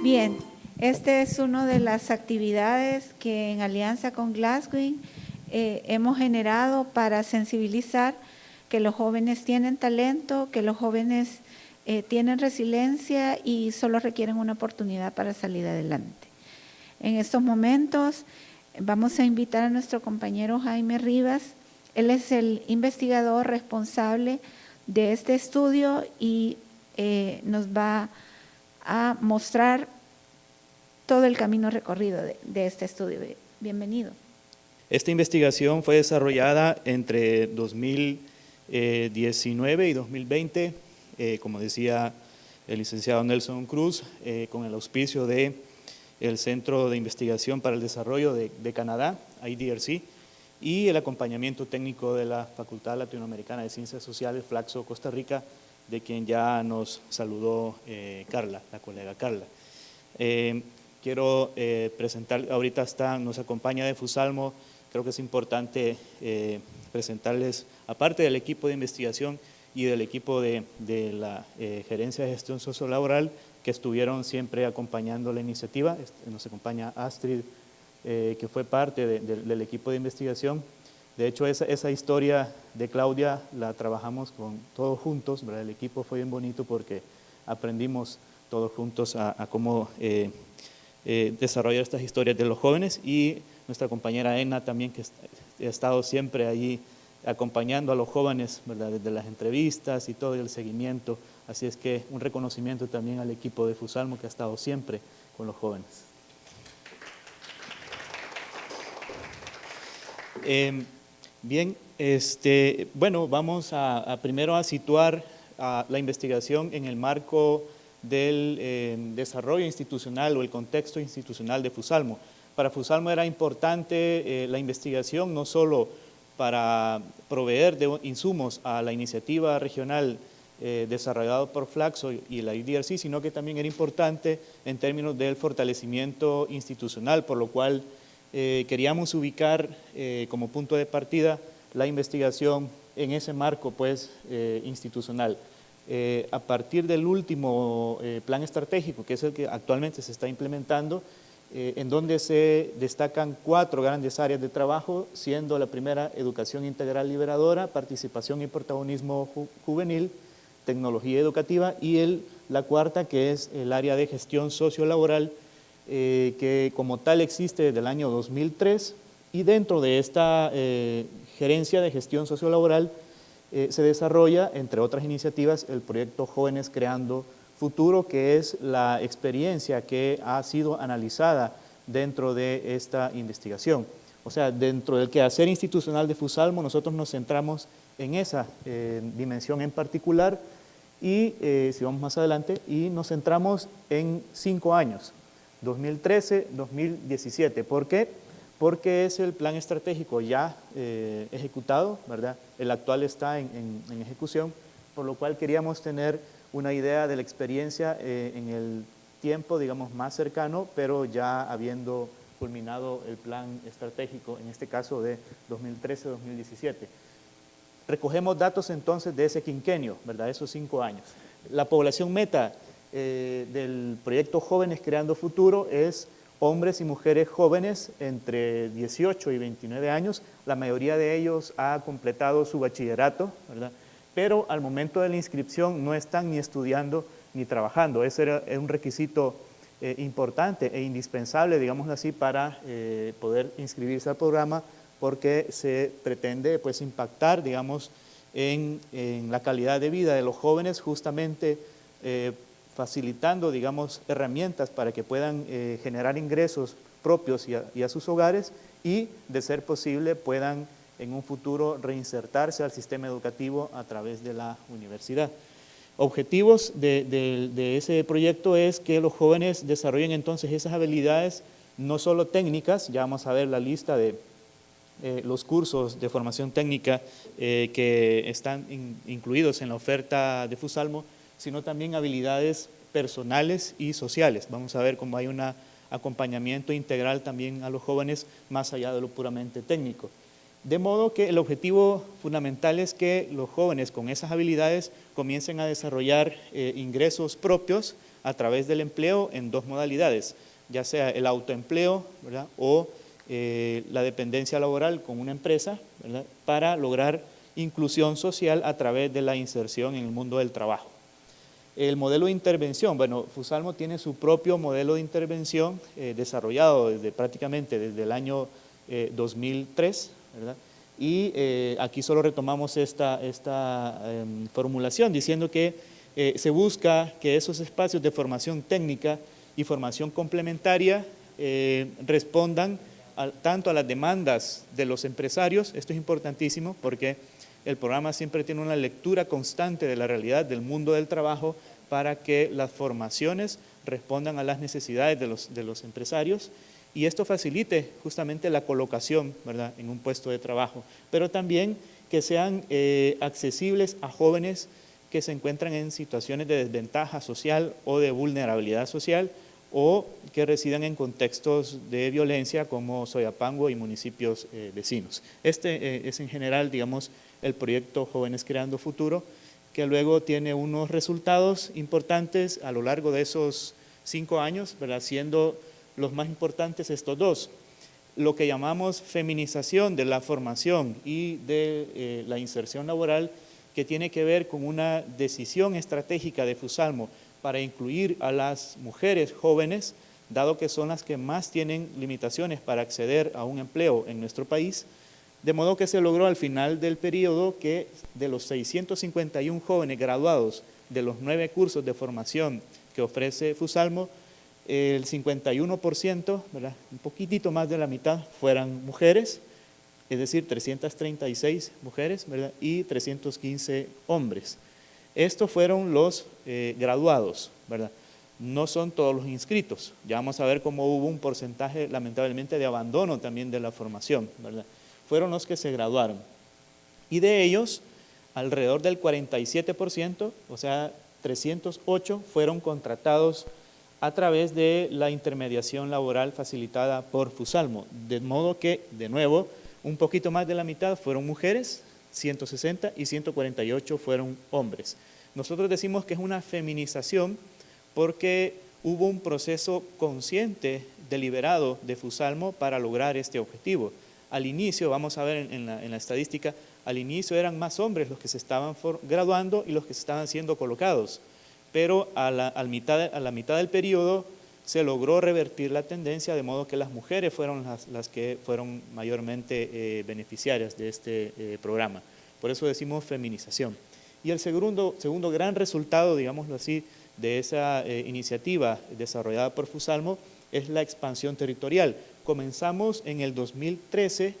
Bien, esta es una de las actividades que en alianza con Glasgow hemos generado para sensibilizar que los jóvenes tienen talento, que los jóvenes tienen resiliencia y solo requieren una oportunidad para salir adelante. En estos momentos vamos a invitar a nuestro compañero Jaime Rivas. Él es el investigador responsable de este estudio y nos va a mostrar todo el camino recorrido de este estudio. Bienvenido. Esta investigación fue desarrollada entre 2019 y 2020, como decía el licenciado Nelson Cruz, con el auspicio del Centro de Investigación para el Desarrollo de Canadá, IDRC, y el acompañamiento técnico de la Facultad Latinoamericana de Ciencias Sociales, Flaxo, Costa Rica, de quien ya nos saludó Carla, la colega Carla. Quiero presentar, ahorita nos acompaña de Fusalmo. Creo que es importante presentarles, aparte del equipo de investigación y del equipo de la Gerencia de Gestión Sociolaboral, que estuvieron siempre acompañando la iniciativa. Nos acompaña Astrid, que fue parte del equipo de investigación. De hecho, esa historia de Claudia la trabajamos con todos juntos, ¿verdad? El equipo fue bien bonito porque aprendimos todos juntos a cómo desarrollar estas historias de los jóvenes, y nuestra compañera Ena también, que ha estado siempre allí acompañando a los jóvenes, ¿verdad? Desde las entrevistas y todo el seguimiento. Así es que un reconocimiento también al equipo de Fusalmo, que ha estado siempre con los jóvenes. Bien, bueno, vamos primero a situar la investigación en el marco del desarrollo institucional o el contexto institucional de Fusalmo. Para Fusalmo era importante la investigación no solo para proveer de insumos a la iniciativa regional desarrollada por Flaxo y la IDRC, sino que también era importante en términos del fortalecimiento institucional, por lo cual queríamos ubicar como punto de partida la investigación en ese marco pues, institucional. A partir del último plan estratégico, que es el que actualmente se está implementando, en donde se destacan 4 grandes áreas de trabajo, siendo la primera educación integral liberadora, participación y protagonismo juvenil, tecnología educativa, y la cuarta, que es el área de gestión sociolaboral, que como tal existe desde el año 2003, y dentro de esta gerencia de gestión sociolaboral se desarrolla, entre otras iniciativas, el proyecto Jóvenes Creando Futuro, que es la experiencia que ha sido analizada dentro de esta investigación. O sea, dentro del quehacer institucional de Fusalmo, nosotros nos centramos en esa dimensión en particular, y si vamos más adelante, y nos centramos en 5 años, 2013-2017. ¿Por qué? Porque es el plan estratégico ya ejecutado, ¿verdad? El actual está en ejecución, por lo cual queríamos tener una idea de la experiencia en el tiempo, digamos, más cercano, pero ya habiendo culminado el plan estratégico, en este caso de 2013-2017. Recogemos datos entonces de ese quinquenio, ¿verdad? Esos 5 años. La población meta del proyecto Jóvenes Creando Futuro es hombres y mujeres jóvenes entre 18 y 29 años. La mayoría de ellos ha completado su bachillerato, ¿verdad? Pero al momento de la inscripción no están ni estudiando ni trabajando. Ese era un requisito importante e indispensable, digámoslo así, para poder inscribirse al programa, porque se pretende pues, impactar, digamos, en la calidad de vida de los jóvenes, justamente facilitando, digamos, herramientas para que puedan generar ingresos propios y a sus hogares, y, de ser posible, puedan en un futuro reinsertarse al sistema educativo a través de la universidad. Objetivos de ese proyecto es que los jóvenes desarrollen entonces esas habilidades, no solo técnicas, ya vamos a ver la lista de los cursos de formación técnica que están incluidos en la oferta de Fusalmo, sino también habilidades personales y sociales. Vamos a ver cómo hay un acompañamiento integral también a los jóvenes más allá de lo puramente técnico. De modo que el objetivo fundamental es que los jóvenes con esas habilidades comiencen a desarrollar ingresos propios a través del empleo en dos modalidades, ya sea el autoempleo, ¿verdad?, o la dependencia laboral con una empresa, ¿verdad?, para lograr inclusión social a través de la inserción en el mundo del trabajo. El modelo de intervención, bueno, Fusalmo tiene su propio modelo de intervención desarrollado prácticamente desde el año 2003, ¿verdad? Y aquí solo retomamos esta formulación diciendo que se busca que esos espacios de formación técnica y formación complementaria respondan tanto a las demandas de los empresarios. Esto es importantísimo porque el programa siempre tiene una lectura constante de la realidad del mundo del trabajo para que las formaciones respondan a las necesidades de los empresarios y esto facilite justamente la colocación, ¿verdad?, en un puesto de trabajo, pero también que sean accesibles a jóvenes que se encuentran en situaciones de desventaja social o de vulnerabilidad social o que residan en contextos de violencia como Soyapango y municipios vecinos. Este es en general, digamos, el proyecto Jóvenes Creando Futuro, que luego tiene unos resultados importantes a lo largo de esos 5 años, ¿verdad?, siendo los más importantes estos dos. Lo que llamamos feminización de la formación y de la inserción laboral, que tiene que ver con una decisión estratégica de Fusalmo para incluir a las mujeres jóvenes, dado que son las que más tienen limitaciones para acceder a un empleo en nuestro país, de modo que se logró al final del periodo que de los 651 jóvenes graduados de los 9 cursos de formación que ofrece Fusalmo, el 51%, ¿verdad?, un poquitito más de la mitad, fueran mujeres, es decir, 336 mujeres, ¿verdad?, y 315 hombres. Estos fueron los graduados, ¿verdad? No son todos los inscritos. Ya vamos a ver cómo hubo un porcentaje, lamentablemente, de abandono también de la formación, ¿verdad? Fueron los que se graduaron. Y de ellos, alrededor del 47%, o sea, 308, fueron contratados a través de la intermediación laboral facilitada por Fusalmo. De modo que, de nuevo, un poquito más de la mitad fueron mujeres, 160, y 148 fueron hombres. Nosotros decimos que es una feminización porque hubo un proceso consciente, deliberado de Fusalmo para lograr este objetivo. Al inicio, vamos a ver en la estadística, al inicio eran más hombres los que se estaban graduando y los que se estaban siendo colocados, pero a la mitad del periodo se logró revertir la tendencia, de modo que las mujeres fueron las que fueron mayormente beneficiarias de este programa. Por eso decimos feminización. Y el segundo gran resultado, digámoslo así, de esa iniciativa desarrollada por Fusalmo es la expansión territorial. Comenzamos en el 2013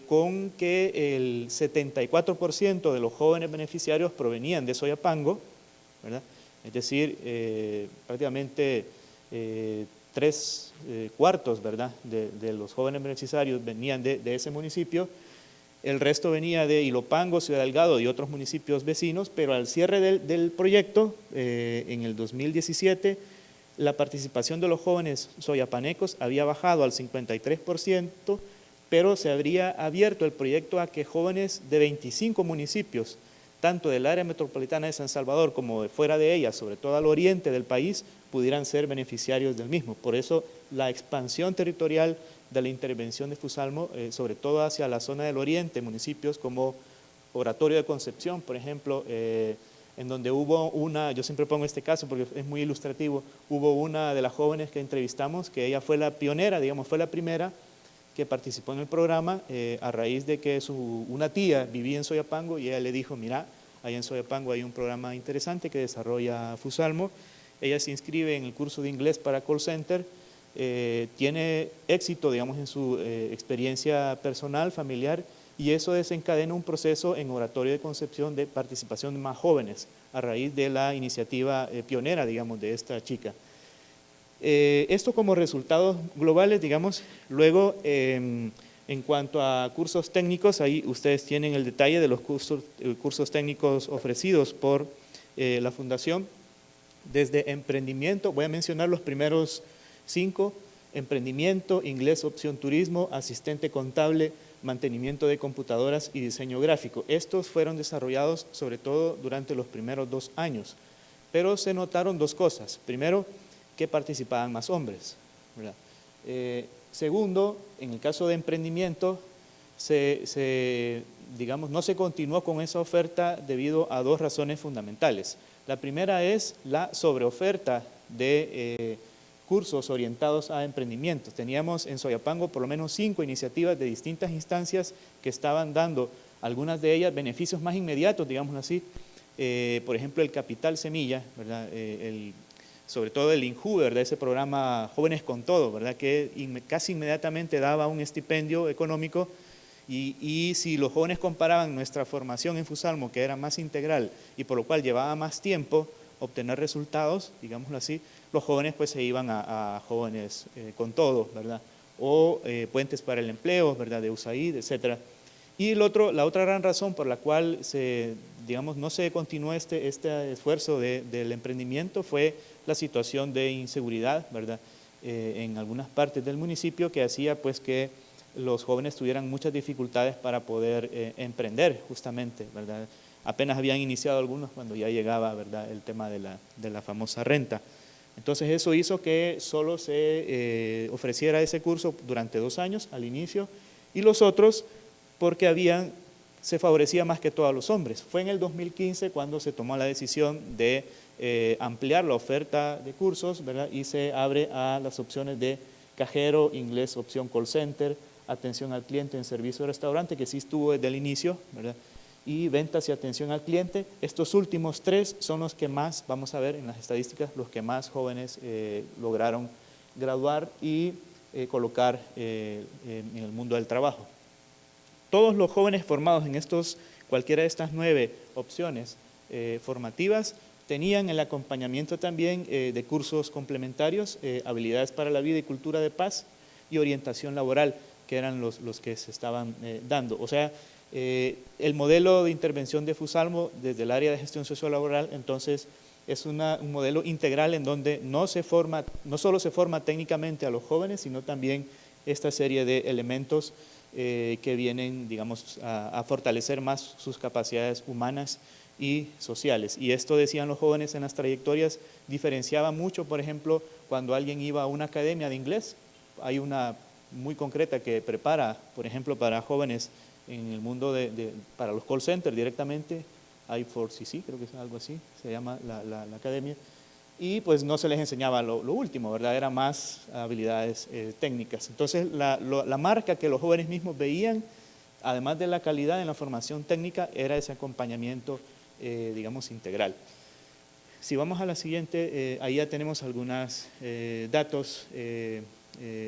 con que el 74% de los jóvenes beneficiarios provenían de Soyapango, ¿verdad? Es decir, prácticamente 3/4, ¿verdad?, de los jóvenes beneficiarios venían de ese municipio. El resto venía de Ilopango, Ciudad Delgado y otros municipios vecinos, pero al cierre del proyecto, en el 2017, la participación de los jóvenes soyapanecos había bajado al 53%, pero se habría abierto el proyecto a que jóvenes de 25 municipios, tanto del área metropolitana de San Salvador como de fuera de ella, sobre todo al oriente del país, pudieran ser beneficiarios del mismo. Por eso la expansión territorial de la intervención de Fusalmo, sobre todo hacia la zona del oriente, municipios como Oratorio de Concepción, por ejemplo, en donde hubo yo siempre pongo este caso porque es muy ilustrativo, hubo una de las jóvenes que entrevistamos, que ella fue la pionera, digamos, fue la primera que participó en el programa a raíz de que una tía vivía en Soyapango y ella le dijo, mira, allá en Soyapango hay un programa interesante que desarrolla Fusalmo. Ella se inscribe en el curso de inglés para call center, tiene éxito, digamos, en su experiencia personal, familiar, y eso desencadena un proceso en Oratorio de Concepción de participación de más jóvenes a raíz de la iniciativa pionera, digamos, de esta chica. Esto como resultados globales, digamos. Luego, en cuanto a cursos técnicos, ahí ustedes tienen el detalle de los cursos técnicos ofrecidos por la Fundación. Desde emprendimiento, voy a mencionar los primeros 5, emprendimiento, inglés, opción turismo, asistente contable, mantenimiento de computadoras y diseño gráfico. Estos fueron desarrollados sobre todo durante los primeros 2 años. pero se notaron dos cosas. Primero, que participaban más hombres, ¿verdad? Segundo, en el caso de emprendimiento, digamos, no se continuó con esa oferta debido a dos razones fundamentales. La primera es la sobreoferta de cursos orientados a emprendimientos. Teníamos en Soyapango por lo menos 5 iniciativas de distintas instancias que estaban dando, algunas de ellas, beneficios más inmediatos, digamos así. Por ejemplo, el Capital Semilla, ¿verdad? Sobre todo el INJU, ¿verdad? Ese programa Jóvenes con Todo, ¿verdad? Que casi inmediatamente daba un estipendio económico. Y si los jóvenes comparaban nuestra formación en Fusalmo, que era más integral y por lo cual llevaba más tiempo obtener resultados, digámoslo así, los jóvenes pues se iban a Jóvenes con Todo, ¿verdad? O Puentes para el Empleo, ¿verdad? De USAID, etcétera. Y la otra gran razón por la cual digamos, no se continuó este esfuerzo del emprendimiento fue la situación de inseguridad, ¿verdad? En algunas partes del municipio, que hacía pues que los jóvenes tuvieran muchas dificultades para poder emprender justamente, ¿verdad? Apenas habían iniciado algunos cuando ya llegaba, ¿verdad?, el tema de la famosa renta. Entonces eso hizo que solo se ofreciera ese curso durante 2 años al inicio, y los otros porque se favorecía más que todo a los hombres. Fue en el 2015 cuando se tomó la decisión de ampliar la oferta de cursos, ¿verdad? Y se abre a las opciones de cajero, inglés, opción call center, atención al cliente en servicio de restaurante, que sí estuvo desde el inicio, ¿verdad? Y ventas y atención al cliente. Estos últimos 3 son los que más, vamos a ver en las estadísticas, los que más jóvenes lograron graduar y colocar en el mundo del trabajo. Todos los jóvenes formados en cualquiera de estas 9 opciones formativas tenían el acompañamiento también de cursos complementarios, habilidades para la vida y cultura de paz y orientación laboral, que eran los que se estaban dando. O sea, el modelo de intervención de Fusalmo desde el área de gestión sociolaboral, entonces, es un modelo integral en donde no solo se forma técnicamente a los jóvenes, sino también esta serie de elementos que vienen, digamos, a fortalecer más sus capacidades humanas y sociales. Y esto, decían los jóvenes en las trayectorias, diferenciaba mucho, por ejemplo, cuando alguien iba a una academia de inglés. Hay una muy concreta que prepara, por ejemplo, para jóvenes en el mundo para los call centers directamente, I4CC, creo que es algo así, se llama la academia, y pues no se les enseñaba lo último, ¿verdad? Era más habilidades técnicas. Entonces, la marca que los jóvenes mismos veían, además de la calidad en la formación técnica, era ese acompañamiento, digamos, integral. Si vamos a la siguiente, ahí ya tenemos algunos datos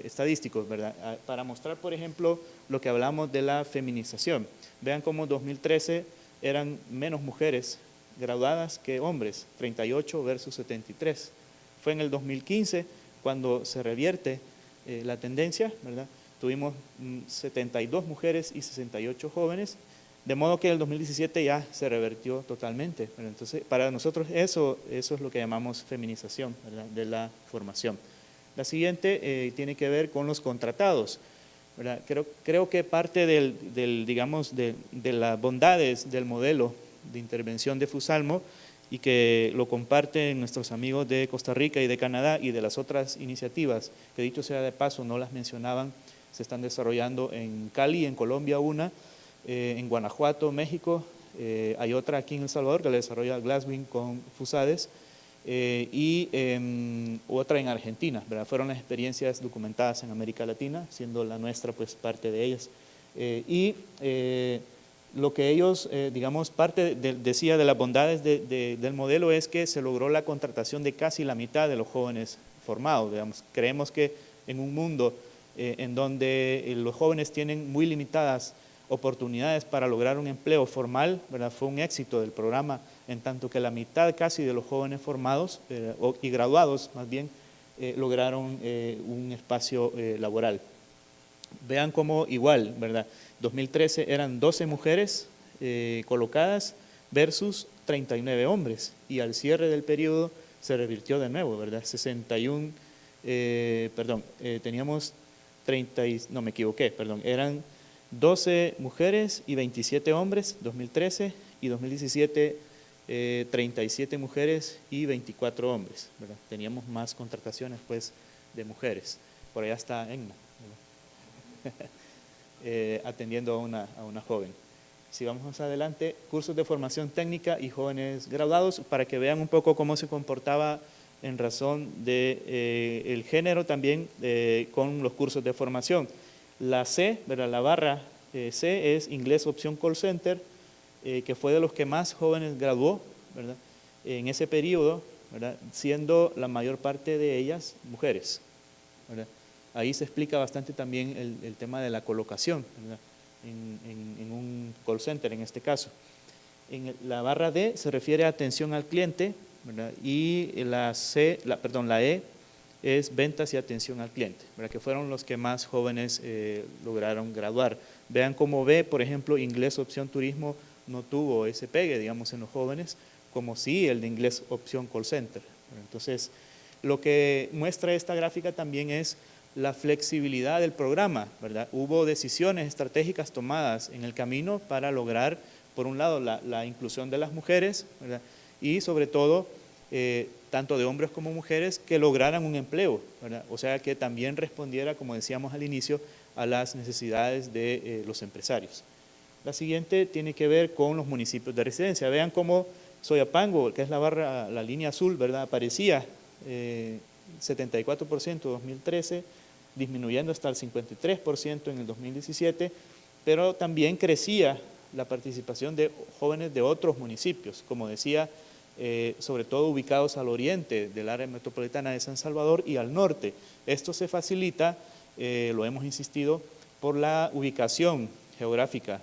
estadísticos, ¿verdad? Para mostrar, por ejemplo, lo que hablamos de la feminización. Vean cómo en 2013 eran menos mujeres graduadas que hombres, 38 versus 73. Fue en el 2015 cuando se revierte la tendencia, ¿verdad? Tuvimos 72 mujeres y 68 jóvenes, de modo que en el 2017 ya se revertió totalmente, ¿verdad? Entonces, para nosotros eso es lo que llamamos feminización, ¿verdad?, de la formación. La siguiente tiene que ver con los contratados, ¿verdad? Creo que parte digamos, de las bondades del modelo de intervención de Fusalmo, y que lo comparten nuestros amigos de Costa Rica y de Canadá y de las otras iniciativas, que dicho sea de paso no las mencionaban, se están desarrollando en Cali, en Colombia una, en Guanajuato, México, hay otra aquí en El Salvador que la desarrolla Glasswing con FUSADES, y otra en Argentina, ¿verdad? Fueron las experiencias documentadas en América Latina, siendo la nuestra pues parte de ellas. Lo que ellos, digamos, parte decía de las bondades del modelo es que se logró la contratación de casi la mitad de los jóvenes formados, digamos. Creemos que en un mundo en donde los jóvenes tienen muy limitadas oportunidades para lograr un empleo formal, ¿verdad? Fue un éxito del programa, en tanto que la mitad casi de los jóvenes formados y graduados más bien lograron un espacio laboral. Vean cómo igual, ¿verdad? 2013 eran 12 mujeres colocadas versus 39 hombres, y al cierre del periodo se revirtió de nuevo, ¿verdad? 61, teníamos 30, no me equivoqué, perdón, eran 12 mujeres y 27 hombres, 2013, y 2017 37 mujeres y 24 hombres, ¿verdad? Teníamos más contrataciones pues de mujeres. Por allá está Enna, atendiendo a una joven. Si vamos más adelante, cursos de formación técnica y jóvenes graduados, para que vean un poco cómo se comportaba en razón de el género también con los cursos de formación. La C, ¿verdad? La barra C es Inglés Opción Call Center, que fue de los que más jóvenes graduó, ¿verdad? En ese periodo, ¿verdad? Siendo la mayor parte de ellas mujeres, ¿verdad? Ahí se explica bastante también el tema de la colocación, ¿verdad? En un call center en este caso. En la barra D se refiere a atención al cliente, ¿verdad? Y la E es ventas y atención al cliente, ¿verdad? Que fueron los que más jóvenes lograron graduar. Vean cómo B, por ejemplo, Inglés Opción Turismo no tuvo ese pegue, digamos, en los jóvenes, como sí el de Inglés Opción Call Center. Entonces, lo que muestra esta gráfica también es la flexibilidad del programa, ¿verdad? Hubo decisiones estratégicas tomadas en el camino para lograr, por un lado, la inclusión de las mujeres, ¿verdad? Y sobre todo, tanto de hombres como mujeres, que lograran un empleo, ¿verdad? O sea, que también respondiera, como decíamos al inicio, a las necesidades de los empresarios. La siguiente tiene que ver con los municipios de residencia. Vean cómo Soyapango, que es la barra, la línea azul, ¿verdad? Aparecía 74% en 2013, disminuyendo hasta el 53% en el 2017, pero también crecía la participación de jóvenes de otros municipios, como decía, sobre todo ubicados al oriente del área metropolitana de San Salvador y al norte. Esto se facilita, lo hemos insistido, por la ubicación geográfica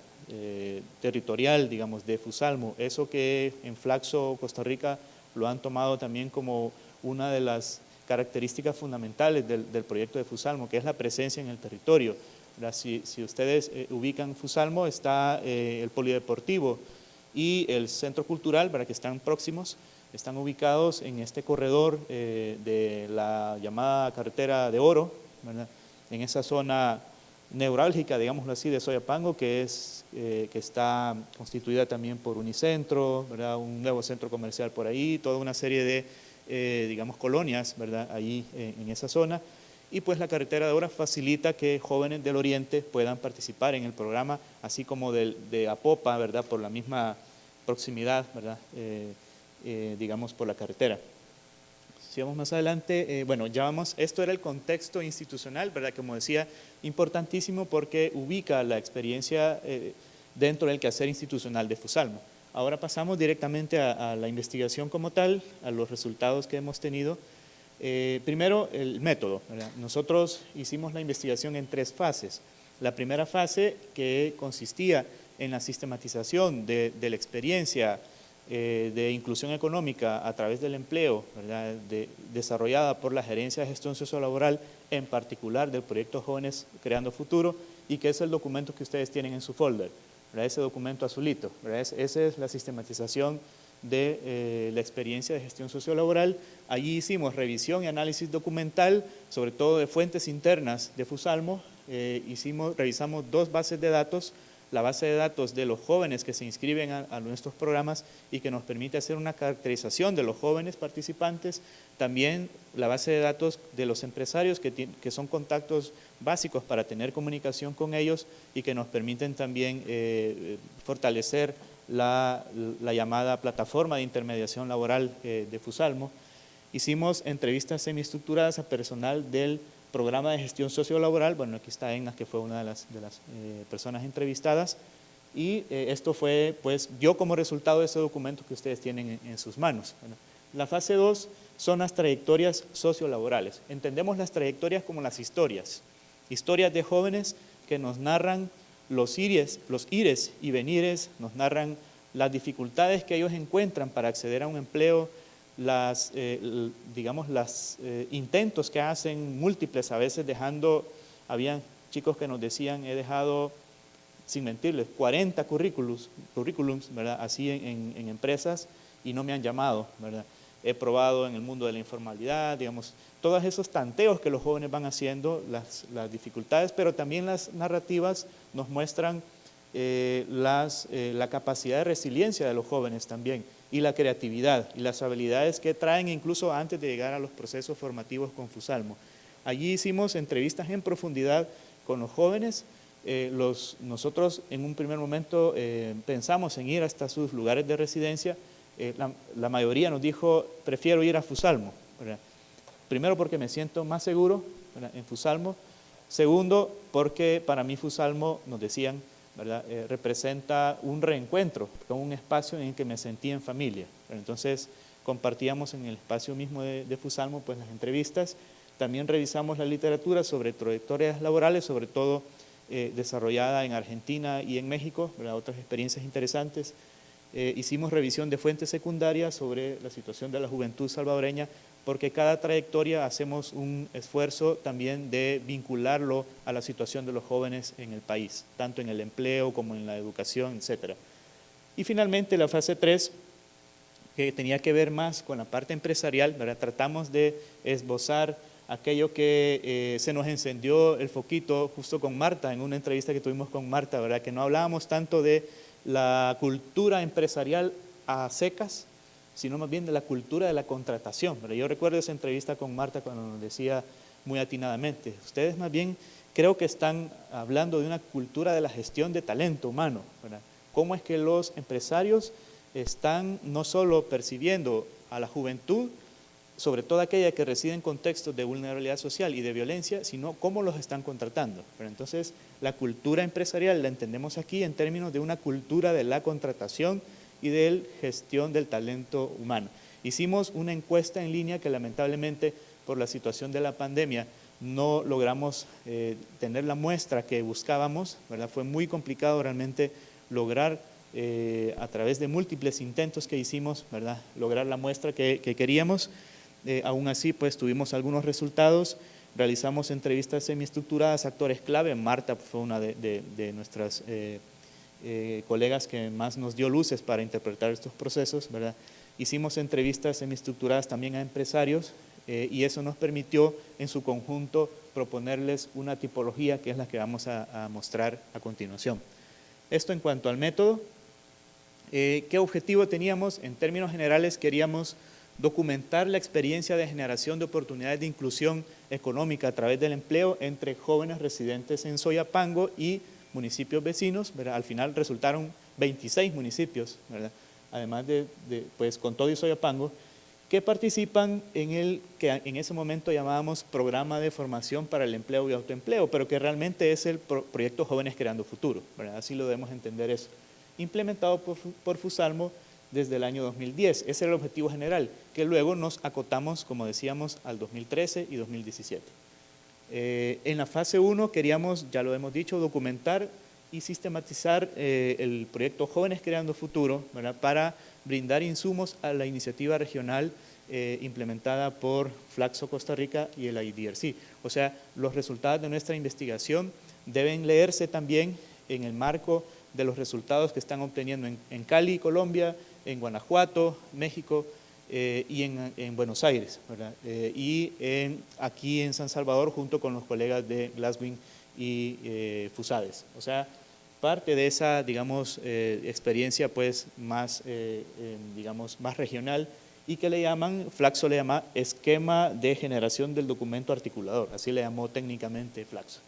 territorial, digamos, de Fusalmo, eso que en Flaxo, Costa Rica, lo han tomado también como una de las características fundamentales del proyecto de Fusalmo, que es la presencia en el territorio. Si ustedes ubican Fusalmo, está el polideportivo y el centro cultural, para que están próximos, están ubicados en este corredor de la llamada carretera de Oro, ¿verdad? En esa zona neurálgica, digámoslo así, de Soyapango, que está constituida también por Unicentro, ¿verdad? Un nuevo centro comercial por ahí, toda una serie de, digamos, colonias, ¿verdad? Ahí en esa zona. Y pues la carretera de Oro facilita que jóvenes del oriente puedan participar en el programa, así como de Apopa, ¿verdad? Por la misma proximidad, ¿verdad? Digamos, por la carretera. Si vamos más adelante, bueno, ya vamos, esto era el contexto institucional, ¿verdad? Como decía, importantísimo porque ubica la experiencia dentro del quehacer institucional de Fusalmo. Ahora pasamos directamente a la investigación como tal, a los resultados que hemos tenido. Primero, el método, ¿verdad? Nosotros hicimos la investigación en 3 fases. La primera fase, que consistía en la sistematización de la experiencia de inclusión económica a través del empleo, ¿verdad? Desarrollada por la Gerencia de Gestión Sociolaboral, en particular del proyecto Jóvenes Creando Futuro, y que es el documento que ustedes tienen en su folder, ¿verdad? Ese documento azulito, ¿verdad? Esa es la sistematización de la experiencia de gestión sociolaboral. Allí hicimos revisión y análisis documental, sobre todo de fuentes internas de Fusalmo. Revisamos 2 bases de datos, la base de datos de los jóvenes que se inscriben a nuestros programas y que nos permite hacer una caracterización de los jóvenes participantes, también la base de datos de los empresarios que son contactos básicos para tener comunicación con ellos y que nos permiten también fortalecer la llamada plataforma de intermediación laboral de Fusalmo. Hicimos entrevistas semiestructuradas a personal del programa de gestión sociolaboral. Bueno, aquí está Enna, que fue una de las personas entrevistadas, y esto fue, pues, dio como resultado ese documento que ustedes tienen en sus manos. Bueno, la fase 2 son las trayectorias sociolaborales. Entendemos las trayectorias como las historias de jóvenes que nos narran los ires y venires, nos narran las dificultades que ellos encuentran para acceder a un empleo, digamos, los intentos que hacen múltiples, a veces habían chicos que nos decían, he dejado, sin mentirles, 40 currículums, ¿verdad? Así en empresas, y no me han llamado, ¿verdad? He probado en el mundo de la informalidad, digamos, todos esos tanteos que los jóvenes van haciendo, las dificultades, pero también las narrativas nos muestran la capacidad de resiliencia de los jóvenes también, y la creatividad y las habilidades que traen incluso antes de llegar a los procesos formativos con Fusalmo. Allí hicimos entrevistas en profundidad con los jóvenes. Nosotros en un primer momento pensamos en ir hasta sus lugares de residencia. La mayoría nos dijo, prefiero ir a Fusalmo, ¿verdad? Primero porque me siento más seguro, ¿verdad?, en Fusalmo. Segundo, porque para mí Fusalmo, nos decían, ¿verdad?, representa un reencuentro con un espacio en el que me sentí en familia. Entonces, compartíamos en el espacio mismo de Fusalmo pues, las entrevistas. También revisamos la literatura sobre trayectorias laborales, sobre todo desarrollada en Argentina y en México, ¿verdad?, otras experiencias interesantes. Hicimos revisión de fuentes secundarias sobre la situación de la juventud salvadoreña, porque cada trayectoria hacemos un esfuerzo también de vincularlo a la situación de los jóvenes en el país, tanto en el empleo como en la educación, etc. Y finalmente la fase 3, que tenía que ver más con la parte empresarial, ¿verdad? Tratamos de esbozar aquello que se nos encendió el foquito justo con Marta, en una entrevista que tuvimos con Marta, ¿verdad?, que no hablábamos tanto de la cultura empresarial a secas, sino más bien de la cultura de la contratación. Pero yo recuerdo esa entrevista con Marta cuando nos decía muy atinadamente, ustedes más bien creo que están hablando de una cultura de la gestión de talento humano, ¿verdad? Cómo es que los empresarios están no solo percibiendo a la juventud, sobre todo aquella que reside en contextos de vulnerabilidad social y de violencia, sino cómo los están contratando. Pero entonces, la cultura empresarial la entendemos aquí en términos de una cultura de la contratación y de gestión del talento humano. Hicimos una encuesta en línea que lamentablemente por la situación de la pandemia no logramos tener la muestra que buscábamos, ¿verdad? Fue muy complicado realmente lograr a través de múltiples intentos que hicimos, ¿verdad?, lograr la muestra que queríamos. Aún así, pues tuvimos algunos resultados, realizamos entrevistas semiestructuradas a actores clave. Marta fue una de nuestras colegas que más nos dio luces para interpretar estos procesos, ¿verdad? Hicimos entrevistas semiestructuradas también a empresarios y eso nos permitió en su conjunto proponerles una tipología que es la que vamos a mostrar a continuación. Esto en cuanto al método. ¿Qué objetivo teníamos? En términos generales queríamos documentar la experiencia de generación de oportunidades de inclusión económica a través del empleo entre jóvenes residentes en Soyapango y municipios vecinos, ¿verdad? Al final resultaron 26 municipios, ¿verdad?, además pues con todo y Soyapango, que participan en el que en ese momento llamábamos Programa de Formación para el Empleo y Autoempleo, pero que realmente es el proyecto Jóvenes Creando Futuro, ¿verdad? Así lo debemos entender eso, implementado por Fusalmo desde el año 2010. Ese era el objetivo general, que luego nos acotamos, como decíamos, al 2013 y 2017. En la fase 1 queríamos, ya lo hemos dicho, documentar y sistematizar el proyecto Jóvenes Creando Futuro, ¿verdad?, para brindar insumos a la iniciativa regional implementada por Flaxo Costa Rica y el IDRC. O sea, los resultados de nuestra investigación deben leerse también en el marco de los resultados que están obteniendo en Cali, Colombia, en Guanajuato, México y en Buenos Aires, ¿verdad? Y aquí en San Salvador junto con los colegas de Glasswing y FUSADES. O sea, parte de esa, digamos, experiencia pues más, digamos, más regional y que le llaman, Flaxo le llama esquema de generación del documento articulador, así le llamó técnicamente Flaxo.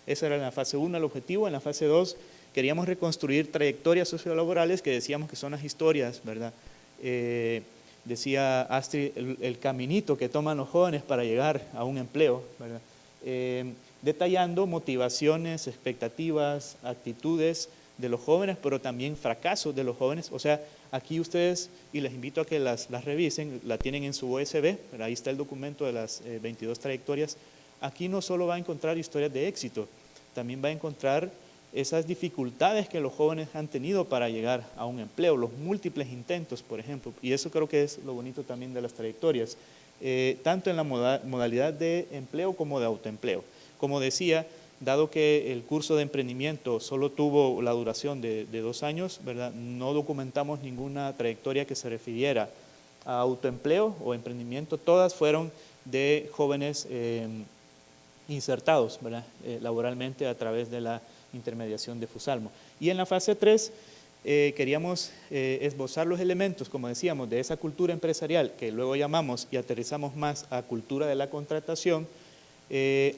Esa era en la fase 1 el objetivo. En la fase 2 queríamos reconstruir trayectorias sociolaborales que decíamos que son las historias, ¿verdad? Decía Astrid, el caminito que toman los jóvenes para llegar a un empleo, ¿verdad? Detallando motivaciones, expectativas, actitudes de los jóvenes, pero también fracasos de los jóvenes. O sea, aquí ustedes, y les invito a que las revisen, la tienen en su USB, ¿verdad? Ahí está el documento de las 22 trayectorias. Aquí no solo va a encontrar historias de éxito, también va a encontrar esas dificultades que los jóvenes han tenido para llegar a un empleo, los múltiples intentos, por ejemplo, y eso creo que es lo bonito también de las trayectorias, tanto en la modalidad de empleo como de autoempleo. Como decía, dado que el curso de emprendimiento solo tuvo la duración de 2 años, ¿verdad?, no documentamos ninguna trayectoria que se refiriera a autoempleo o emprendimiento, todas fueron de jóvenes insertados, ¿verdad?, laboralmente a través de la intermediación de Fusalmo. Y en la fase 3 queríamos esbozar los elementos, como decíamos, de esa cultura empresarial que luego llamamos y aterrizamos más a cultura de la contratación,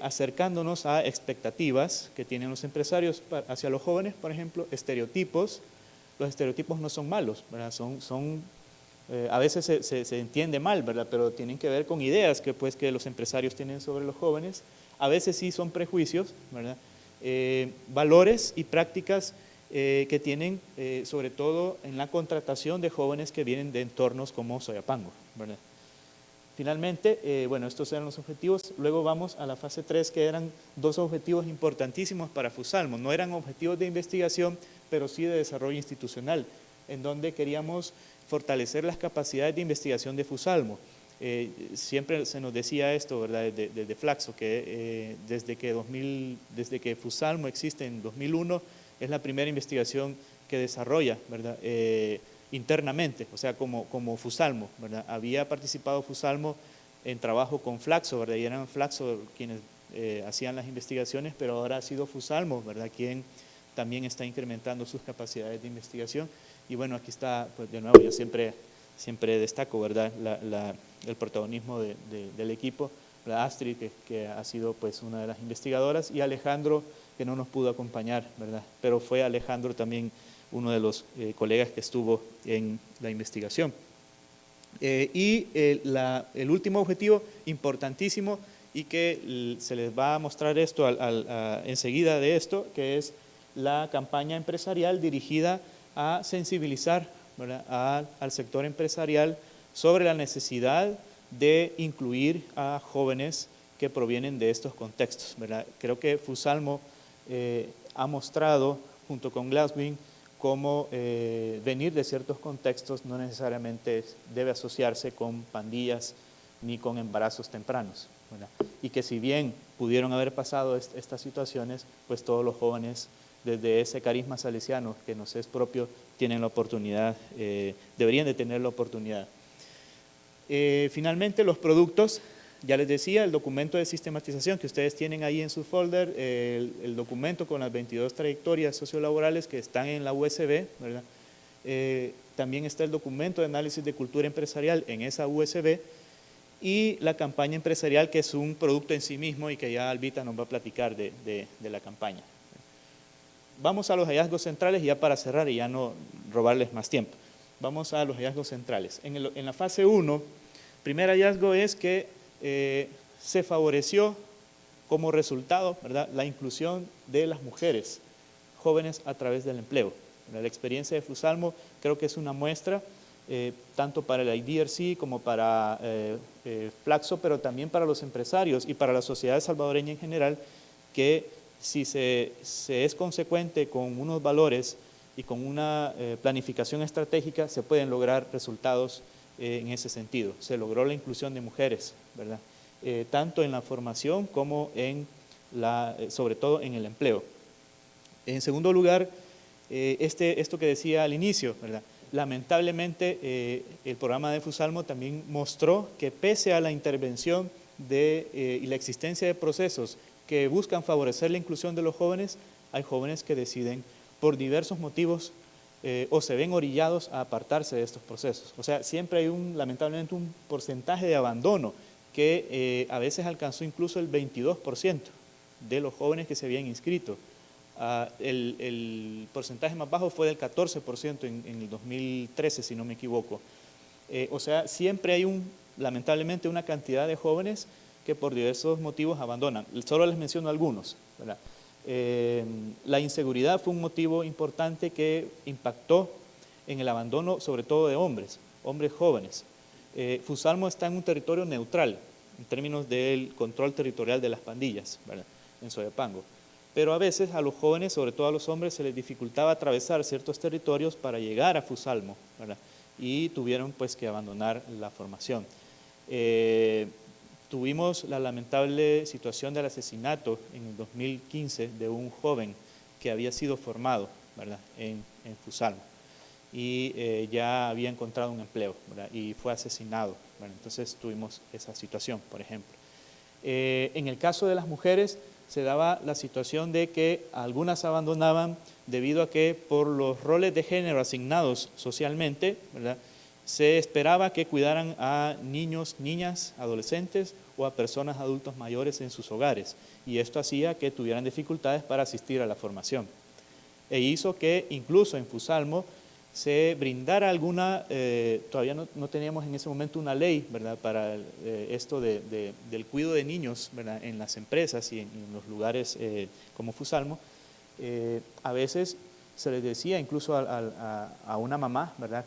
acercándonos a expectativas que tienen los empresarios hacia los jóvenes, por ejemplo, estereotipos. Los estereotipos no son malos, ¿verdad? A veces se entiende mal, ¿verdad? Pero tienen que ver con ideas que los empresarios tienen sobre los jóvenes. A veces sí son prejuicios, ¿verdad? Valores y prácticas que tienen, sobre todo en la contratación de jóvenes que vienen de entornos como Soyapango, ¿verdad? Finalmente, bueno, estos eran los objetivos. Luego vamos a la fase 3, que eran 2 objetivos importantísimos para FUSALMO. No eran objetivos de investigación, pero sí de desarrollo institucional, en donde queríamos fortalecer las capacidades de investigación de FUSALMO. Siempre se nos decía esto, ¿verdad?, desde Flaxo, que desde que FUSALMO existe en 2001, es la primera investigación que desarrolla, ¿verdad?, internamente, o sea, como FUSALMO, ¿verdad? Había participado FUSALMO en trabajo con Flaxo, ¿verdad? Y eran Flaxo quienes hacían las investigaciones, pero ahora ha sido FUSALMO, ¿verdad?, quien también está incrementando sus capacidades de investigación. Y bueno, aquí está, pues de nuevo, yo siempre destaco, ¿verdad?, el protagonismo del equipo, ¿verdad? Astrid, que ha sido pues una de las investigadoras, y Alejandro, que no nos pudo acompañar, ¿verdad? Pero fue Alejandro también uno de los colegas que estuvo en la investigación. El último objetivo importantísimo, y que se les va a mostrar esto enseguida de esto, que es la campaña empresarial dirigida a sensibilizar, ¿verdad?, al sector empresarial sobre la necesidad de incluir a jóvenes que provienen de estos contextos, ¿verdad? Creo que FUSALMO ha mostrado, junto con Glasswing, cómo venir de ciertos contextos no necesariamente debe asociarse con pandillas ni con embarazos tempranos, ¿verdad? Y que si bien pudieron haber pasado estas situaciones, pues todos los jóvenes, desde ese carisma salesiano que nos es propio, tienen la oportunidad, deberían de tener la oportunidad. Finalmente, los productos, ya les decía, el documento de sistematización que ustedes tienen ahí en su folder, el documento con las 22 trayectorias sociolaborales que están en la USB, ¿verdad? También está el documento de análisis de cultura empresarial en esa USB, y la campaña empresarial, que es un producto en sí mismo y que ya Albita nos va a platicar de la campaña. Vamos a los hallazgos centrales, ya para cerrar y ya no robarles más tiempo. Vamos a los hallazgos centrales. En la fase 1, primer hallazgo es que se favoreció como resultado, ¿verdad?, la inclusión de las mujeres jóvenes a través del empleo. La experiencia de FUSALMO creo que es una muestra, tanto para el IDRC como para Flaxo, pero también para los empresarios y para la sociedad salvadoreña en general, que si se es consecuente con unos valores y con una planificación estratégica, se pueden lograr resultados en ese sentido. Se logró la inclusión de mujeres, ¿verdad?, tanto en la formación como sobre todo en el empleo. En segundo lugar, esto que decía al inicio, ¿verdad?, lamentablemente el programa de FUSALMO también mostró que pese a la intervención y la existencia de procesos que buscan favorecer la inclusión de los jóvenes, hay jóvenes que deciden por diversos motivos o se ven orillados a apartarse de estos procesos. O sea, siempre hay lamentablemente un porcentaje de abandono que a veces alcanzó incluso el 22% de los jóvenes que se habían inscrito. El porcentaje más bajo fue del 14% en el 2013, si no me equivoco. O sea, siempre hay lamentablemente una cantidad de jóvenes que por diversos motivos abandonan. Solo les menciono algunos, ¿verdad? La inseguridad fue un motivo importante que impactó en el abandono, sobre todo de hombres jóvenes. FUSALMO está en un territorio neutral en términos del control territorial de las pandillas, ¿verdad?, en Soyapango. Pero a veces a los jóvenes, sobre todo a los hombres, se les dificultaba atravesar ciertos territorios para llegar a FUSALMO, ¿verdad?, y tuvieron pues que abandonar la formación. Tuvimos la lamentable situación del asesinato en el 2015 de un joven que había sido formado, ¿verdad?, en FUSALMO, y ya había encontrado un empleo, ¿verdad?, y fue asesinado, ¿verdad? Entonces tuvimos esa situación, por ejemplo. En el caso de las mujeres, se daba la situación de que algunas abandonaban debido a que por los roles de género asignados socialmente, ¿verdad?, se esperaba que cuidaran a niños, niñas, adolescentes o a personas adultos mayores en sus hogares, y esto hacía que tuvieran dificultades para asistir a la formación. E hizo que incluso en Fusalmo se brindara alguna, todavía no teníamos en ese momento una ley, ¿verdad?, para esto del cuidado de niños, ¿verdad?, en las empresas y en los lugares como Fusalmo. A veces se les decía incluso a una mamá, ¿verdad?,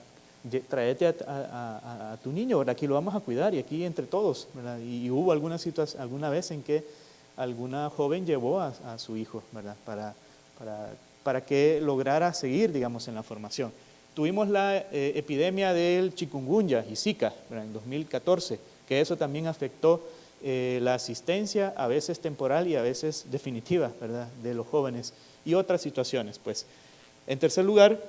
tráete a tu niño, ¿verdad?, aquí lo vamos a cuidar y aquí entre todos, ¿verdad? Y hubo alguna vez en que alguna joven llevó a su hijo, ¿verdad?, para que lograra seguir, digamos, en la formación. Tuvimos la epidemia del chikungunya y Zika, ¿verdad?, en 2014, que eso también afectó la asistencia, a veces temporal y a veces definitiva, ¿verdad?, de los jóvenes y otras situaciones, pues. En tercer lugar,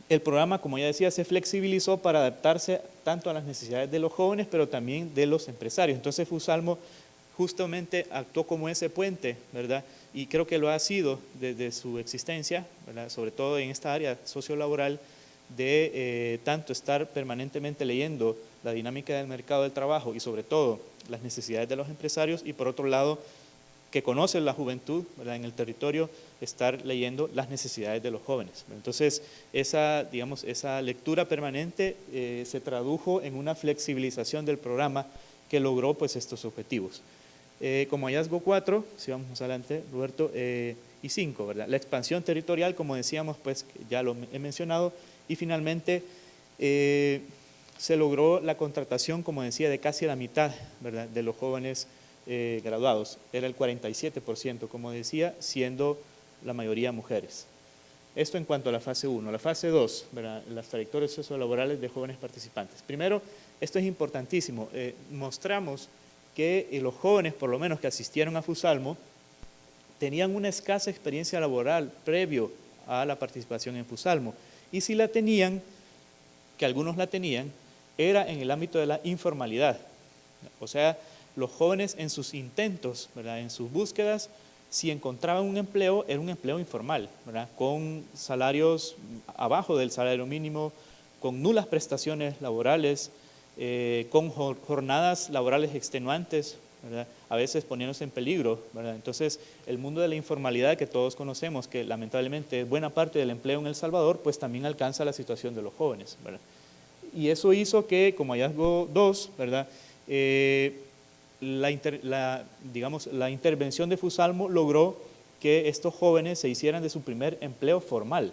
el programa, como ya decía, se flexibilizó para adaptarse tanto a las necesidades de los jóvenes, pero también de los empresarios. Entonces Fusalmo justamente actuó como ese puente, ¿verdad?, y creo que lo ha sido desde su existencia, ¿verdad?, sobre todo en esta área sociolaboral, de tanto estar permanentemente leyendo la dinámica del mercado del trabajo y sobre todo las necesidades de los empresarios, y por otro lado, que conoce la juventud, ¿verdad?, en el territorio, estar leyendo las necesidades de los jóvenes. Entonces, esa lectura permanente se tradujo en una flexibilización del programa que logró, pues, estos objetivos. Como hallazgo 4, si vamos más adelante, Roberto, y 5, ¿verdad?, la expansión territorial, como decíamos, pues ya lo he mencionado, y finalmente se logró la contratación, como decía, de casi la mitad, ¿verdad?, de los jóvenes graduados, era el 47%, como decía, siendo la mayoría mujeres. Esto en cuanto a la fase 1. La fase 2, ¿verdad?, las trayectorias sociolaborales de jóvenes participantes. Primero, esto es importantísimo, mostramos que los jóvenes, por lo menos que asistieron a Fusalmo, tenían una escasa experiencia laboral previo a la participación en Fusalmo, y si la tenían, que algunos la tenían, era en el ámbito de la informalidad. O sea, los jóvenes en sus intentos, ¿verdad?, en sus búsquedas, si encontraban un empleo, era un empleo informal, ¿verdad?, con salarios abajo del salario mínimo, con nulas prestaciones laborales, con jornadas laborales extenuantes, ¿verdad?, a veces poniéndose en peligro, ¿verdad? Entonces, el mundo de la informalidad que todos conocemos, que lamentablemente es buena parte del empleo en El Salvador, pues también alcanza la situación de los jóvenes, ¿verdad? Y eso hizo que, como hallazgo 2, ¿verdad?, la intervención de Fusalmo logró que estos jóvenes se hicieran de su primer empleo formal,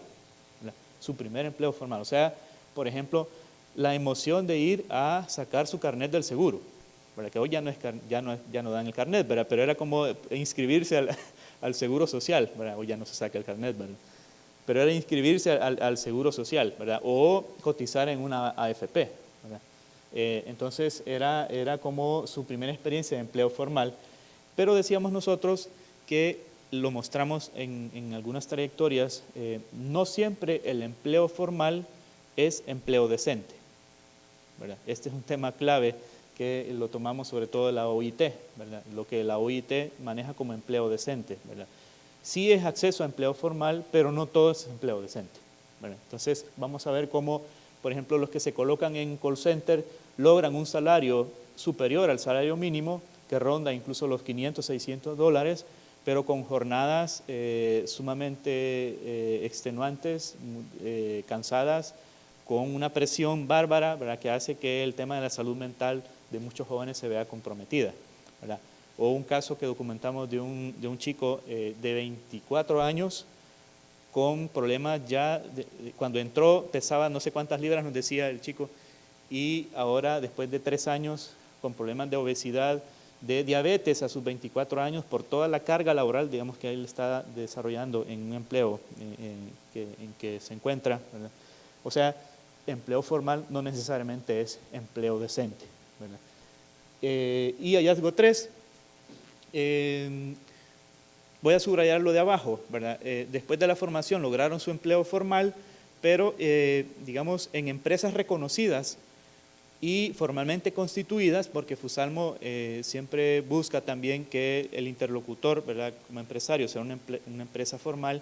¿verdad?, su primer empleo formal. O sea, por ejemplo, la emoción de ir a sacar su carnet del seguro, ¿verdad?, que hoy ya no dan el carnet, ¿verdad?, pero era como inscribirse al seguro social, ¿verdad?, hoy ya no se saca el carnet, ¿verdad?, pero era inscribirse al seguro social, ¿verdad?, o cotizar en una AFP, ¿verdad? Entonces era como su primera experiencia de empleo formal, pero decíamos nosotros que lo mostramos en algunas trayectorias, no siempre el empleo formal es empleo decente, ¿verdad? Este es un tema clave que lo tomamos sobre todo de la OIT, ¿verdad?, lo que la OIT maneja como empleo decente, ¿verdad? Sí es acceso a empleo formal, pero no todo es empleo decente, ¿verdad? Entonces vamos a ver cómo, por ejemplo, los que se colocan en call center logran un salario superior al salario mínimo, que ronda incluso los $500, $600, pero con jornadas sumamente extenuantes, cansadas, con una presión bárbara, ¿verdad?, que hace que el tema de la salud mental de muchos jóvenes se vea comprometida, ¿verdad? O un caso que documentamos de un chico de 24 años con problemas ya, cuando entró pesaba no sé cuántas libras, nos decía el chico, y ahora después de 3 años con problemas de obesidad, de diabetes a sus 24 años, por toda la carga laboral, digamos, que él está desarrollando en un empleo en que se encuentra, ¿verdad? O sea, empleo formal no necesariamente es empleo decente, ¿verdad? Y hallazgo 3, voy a subrayar lo de abajo, ¿verdad? Después de la formación lograron su empleo formal, pero digamos en empresas reconocidas y formalmente constituidas, porque Fusalmo siempre busca también que el interlocutor, ¿verdad?, como empresario, sea una empresa formal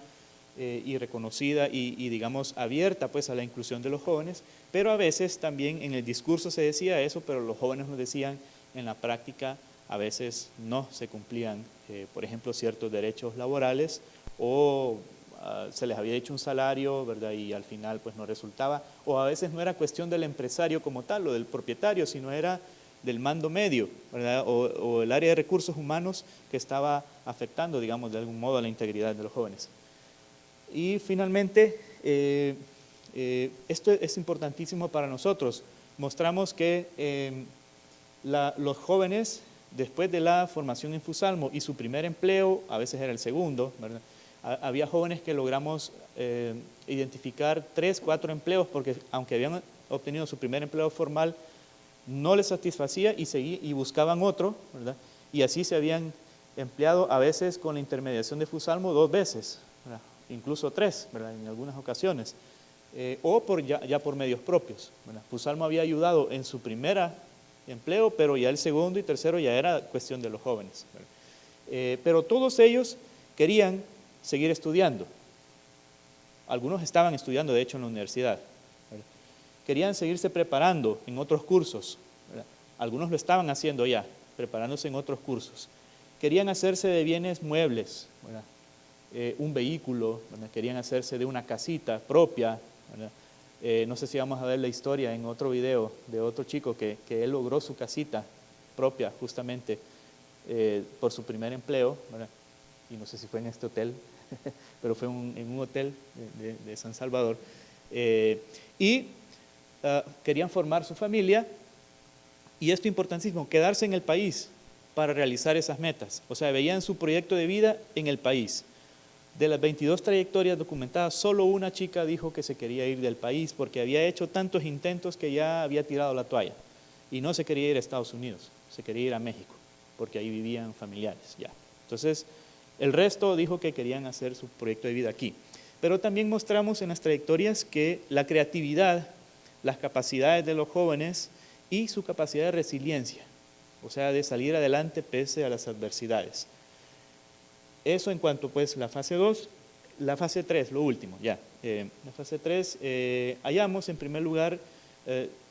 y reconocida y digamos abierta pues a la inclusión de los jóvenes, pero a veces también en el discurso se decía eso, pero los jóvenes nos decían en la práctica a veces no se cumplían, por ejemplo, ciertos derechos laborales o se les había hecho un salario, ¿verdad?, y al final pues no resultaba, o a veces no era cuestión del empresario como tal o del propietario, sino era del mando medio, ¿verdad?, o el área de recursos humanos que estaba afectando, digamos, de algún modo a la integridad de los jóvenes. Y finalmente, esto es importantísimo para nosotros. Mostramos que los jóvenes, después de la formación en Fusalmo y su primer empleo, a veces era el segundo, ¿verdad?, había jóvenes que logramos identificar 3, 4 empleos, porque aunque habían obtenido su primer empleo formal, no les satisfacía y buscaban otro, ¿verdad?, y así se habían empleado a veces con la intermediación de Fusalmo 2 veces, ¿verdad?, incluso 3, ¿verdad?, en algunas ocasiones, o ya por medios propios, ¿verdad? Fusalmo había ayudado en su primer empleo, pero ya el segundo y tercero ya era cuestión de los jóvenes, ¿verdad? Pero todos ellos querían seguir estudiando. Algunos estaban estudiando, de hecho, en la universidad, ¿verdad? Querían seguirse preparando en otros cursos, ¿verdad? Algunos lo estaban haciendo ya, preparándose en otros cursos. Querían hacerse de bienes muebles, ¿verdad?, un vehículo, ¿verdad?, querían hacerse de una casita propia, ¿verdad? No sé si vamos a ver la historia en otro video de otro chico que él logró su casita propia justamente por su primer empleo, ¿verdad?, y no sé si fue en este hotel, pero fue en un hotel de San Salvador, querían formar su familia, y esto es importantísimo, quedarse en el país para realizar esas metas. O sea, veían su proyecto de vida en el país. De las 22 trayectorias documentadas, solo una chica dijo que se quería ir del país porque había hecho tantos intentos que ya había tirado la toalla y no se quería ir a Estados Unidos, se quería ir a México porque ahí vivían familiares ya. Entonces, el resto dijo que querían hacer su proyecto de vida aquí. Pero también mostramos en las trayectorias que la creatividad, las capacidades de los jóvenes y su capacidad de resiliencia, o sea, de salir adelante pese a las adversidades. Eso en cuanto pues la fase 2, la fase 3, lo último, ya. La fase 3, hallamos en primer lugar,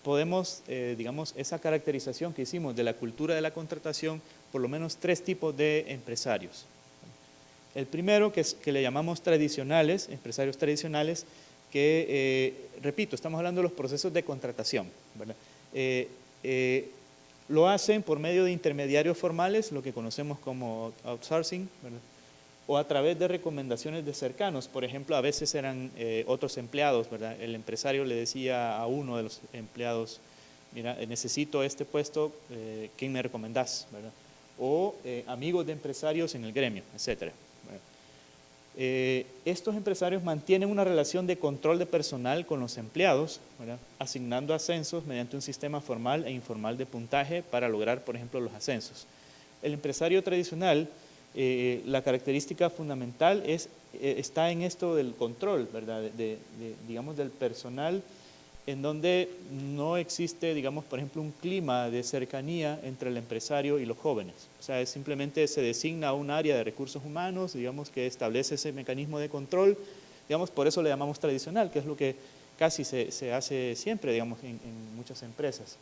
podemos, digamos, esa caracterización que hicimos de la cultura de la contratación, por lo menos 3 tipos de empresarios. El primero, que le llamamos tradicionales, empresarios tradicionales, que, repito, estamos hablando de los procesos de contratación, ¿verdad? Lo hacen por medio de intermediarios formales, lo que conocemos como outsourcing, ¿verdad?, o a través de recomendaciones de cercanos. Por ejemplo, a veces eran otros empleados, ¿verdad? El empresario le decía a uno de los empleados, mira, necesito este puesto, ¿quién me recomendás?, ¿verdad? O amigos de empresarios en el gremio, etcétera. Estos empresarios mantienen una relación de control de personal con los empleados, ¿verdad?, asignando ascensos mediante un sistema formal e informal de puntaje para lograr, por ejemplo, los ascensos. El empresario tradicional, la característica fundamental está en esto del control, ¿verdad?, digamos, del personal, en donde no existe, digamos, por ejemplo, un clima de cercanía entre el empresario y los jóvenes. O sea, simplemente se designa un área de recursos humanos, digamos, que establece ese mecanismo de control, digamos, por eso le llamamos tradicional, que es lo que casi se hace siempre, digamos, en muchas empresas.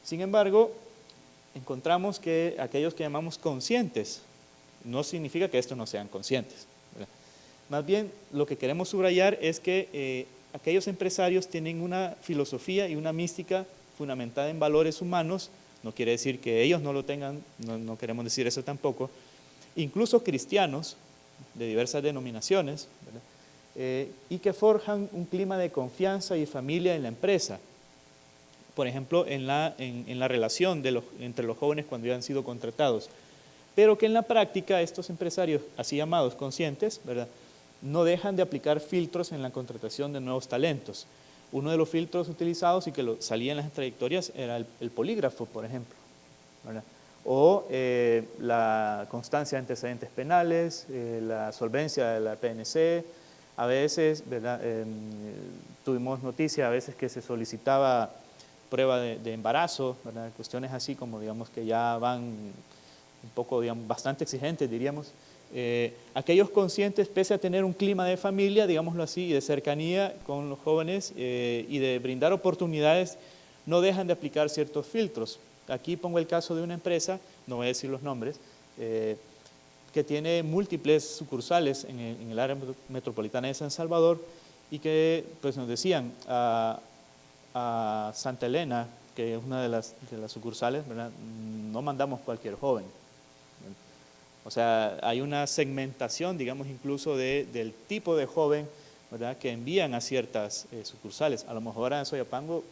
Sin embargo, encontramos que aquellos que llamamos conscientes, no significa que estos no sean conscientes, ¿verdad? Más bien, lo que queremos subrayar es que aquellos empresarios tienen una filosofía y una mística fundamentada en valores humanos. No quiere decir que ellos no lo tengan, no queremos decir eso tampoco. Incluso cristianos de diversas denominaciones, ¿verdad?, y que forjan un clima de confianza y familia en la empresa. Por ejemplo, en la relación entre los jóvenes cuando ya han sido contratados. Pero que en la práctica estos empresarios, así llamados conscientes, ¿verdad?, no dejan de aplicar filtros en la contratación de nuevos talentos. Uno de los filtros utilizados y que salía en las trayectorias era el polígrafo, por ejemplo, ¿verdad?, o la constancia de antecedentes penales, la solvencia de la PNC. A veces, ¿verdad?, tuvimos noticia a veces que se solicitaba prueba de embarazo, ¿verdad? Cuestiones así como, digamos, que ya van un poco, digamos, bastante exigentes, diríamos. Aquellos conscientes, pese a tener un clima de familia, digámoslo así, y de cercanía con los jóvenes y de brindar oportunidades, no dejan de aplicar ciertos filtros. Aquí pongo el caso de una empresa, no voy a decir los nombres, que tiene múltiples sucursales en el área metropolitana de San Salvador y que pues, nos decían a Santa Elena, que es una de las sucursales, ¿verdad? No mandamos cualquier joven. O sea, hay una segmentación, digamos, incluso del tipo de joven, ¿verdad?, que envían a ciertas sucursales. A lo mejor en Soyapango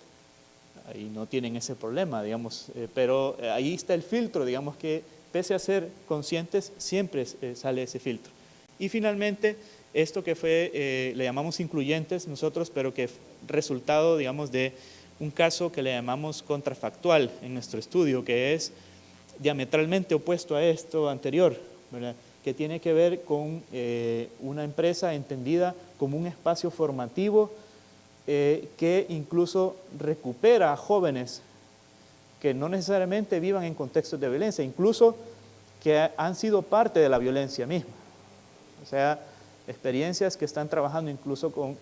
ahí no tienen ese problema, digamos, pero ahí está el filtro, digamos que pese a ser conscientes, siempre sale ese filtro. Y finalmente, esto que fue, le llamamos incluyentes nosotros, pero que es resultado, digamos, de un caso que le llamamos contrafactual en nuestro estudio, que es diametralmente opuesto a esto anterior, ¿verdad?, que tiene que ver con una empresa entendida como un espacio formativo que incluso recupera a jóvenes que no necesariamente vivan en contextos de violencia, incluso que han sido parte de la violencia misma. O sea, experiencias que están trabajando incluso con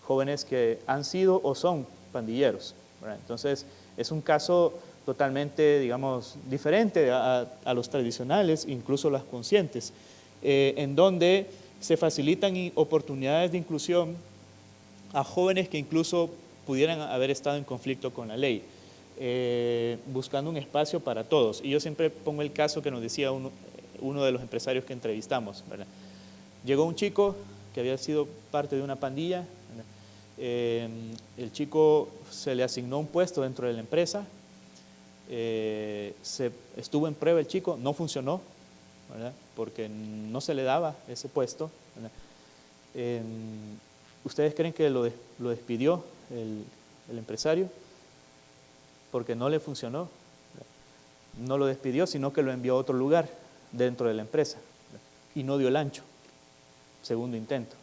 jóvenes que han sido o son pandilleros, ¿verdad? Entonces, es un caso totalmente, digamos, diferente a los tradicionales, incluso las conscientes, en donde se facilitan oportunidades de inclusión a jóvenes que incluso pudieran haber estado en conflicto con la ley, buscando un espacio para todos. Y yo siempre pongo el caso que nos decía uno de los empresarios que entrevistamos, ¿verdad? Llegó un chico que había sido parte de una pandilla, el chico se le asignó un puesto dentro de la empresa, estuvo en prueba el chico, no funcionó, ¿verdad?, porque no se le daba ese puesto, ¿verdad? ¿Ustedes creen que lo despidió el empresario? Porque no le funcionó. No lo despidió, sino que lo envió a otro lugar dentro de la empresa, ¿verdad?, y no dio el ancho, segundo intento,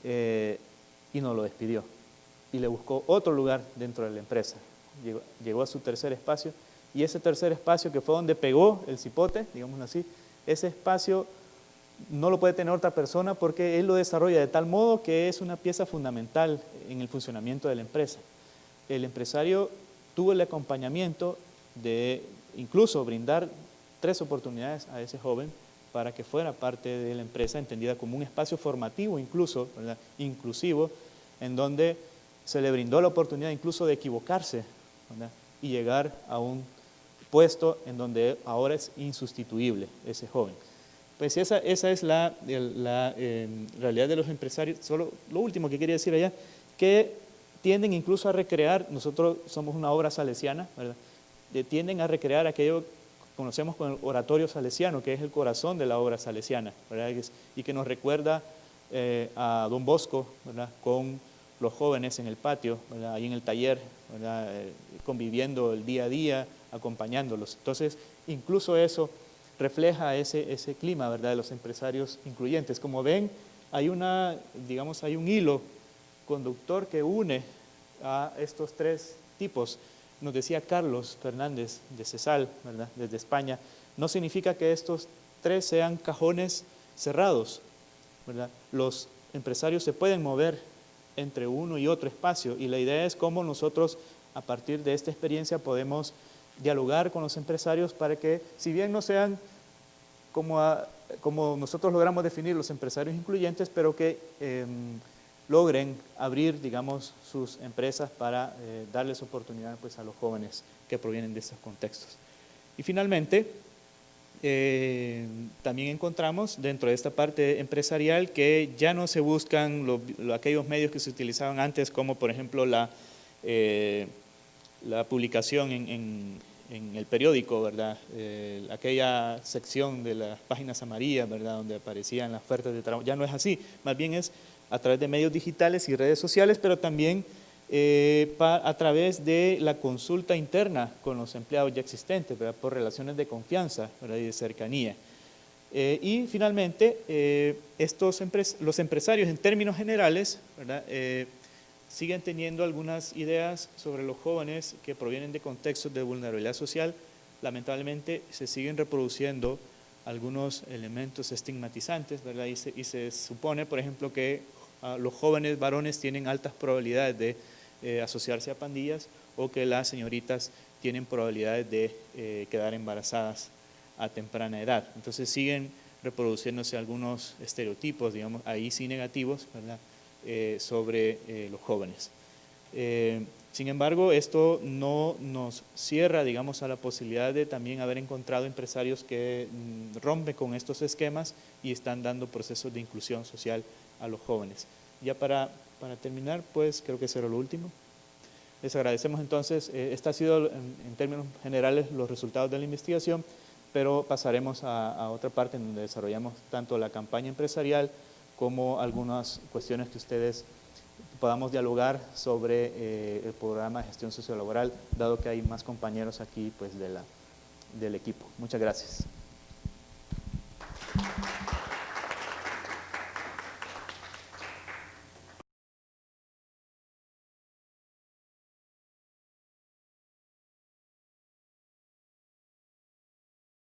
y no lo despidió. Y le buscó otro lugar dentro de la empresa. Llegó a su tercer espacio, y ese tercer espacio, que fue donde pegó el cipote, digámoslo así, ese espacio no lo puede tener otra persona porque él lo desarrolla de tal modo que es una pieza fundamental en el funcionamiento de la empresa. El empresario tuvo el acompañamiento de incluso brindar 3 oportunidades a ese joven para que fuera parte de la empresa, entendida como un espacio formativo incluso, ¿verdad?, inclusivo, en donde se le brindó la oportunidad incluso de equivocarse, ¿verdad?, y llegar a un puesto en donde ahora es insustituible ese joven. Pues esa es la realidad de los empresarios. Solo lo último que quería decir allá, que tienden incluso a recrear, nosotros somos una obra salesiana, ¿verdad?, tienden a recrear aquello que conocemos como el oratorio salesiano, que es el corazón de la obra salesiana, ¿verdad?, y que nos recuerda a Don Bosco, ¿verdad?, con los jóvenes en el patio, ¿verdad?, ahí en el taller, ¿verdad?, conviviendo el día a día, acompañándolos. Entonces, incluso eso refleja ese clima, ¿verdad?, de los empresarios incluyentes. Como ven, hay hay un hilo conductor que une a estos 3 tipos. Nos decía Carlos Fernández de CESAL, ¿verdad?, desde España, no significa que estos 3 sean cajones cerrados, ¿verdad? Los empresarios se pueden mover entre uno y otro espacio, y la idea es cómo nosotros, a partir de esta experiencia, podemos dialogar con los empresarios para que, si bien no sean como nosotros logramos definir los empresarios incluyentes, pero que logren abrir, digamos, sus empresas para darles oportunidad, pues, a los jóvenes que provienen de esos contextos. Y finalmente, también encontramos dentro de esta parte empresarial que ya no se buscan aquellos medios que se utilizaban antes, como por ejemplo la publicación en el periódico, ¿verdad?, aquella sección de las páginas amarillas, ¿verdad?, donde aparecían las ofertas de trabajo. Ya no es así, más bien es a través de medios digitales y redes sociales, pero también a través de la consulta interna con los empleados ya existentes, ¿verdad?, por relaciones de confianza, ¿verdad?, y de cercanía. Y finalmente, los empresarios en términos generales, ¿verdad?, siguen teniendo algunas ideas sobre los jóvenes que provienen de contextos de vulnerabilidad social. Lamentablemente se siguen reproduciendo algunos elementos estigmatizantes, ¿verdad? Y se supone, por ejemplo, que los jóvenes varones tienen altas probabilidades de asociarse a pandillas, o que las señoritas tienen probabilidades de quedar embarazadas a temprana edad. Entonces siguen reproduciéndose algunos estereotipos, digamos, ahí sí negativos, ¿verdad? Sobre los jóvenes. Sin embargo, esto no nos cierra, digamos, a la posibilidad de también haber encontrado empresarios que rompen con estos esquemas y están dando procesos de inclusión social a los jóvenes. Ya para terminar, pues creo que eso era lo último. Les agradecemos entonces, este ha sido en términos generales los resultados de la investigación, pero pasaremos a otra parte en donde desarrollamos tanto la campaña empresarial como algunas cuestiones que ustedes podamos dialogar sobre el programa de gestión sociolaboral, dado que hay más compañeros aquí pues, del equipo. Muchas gracias.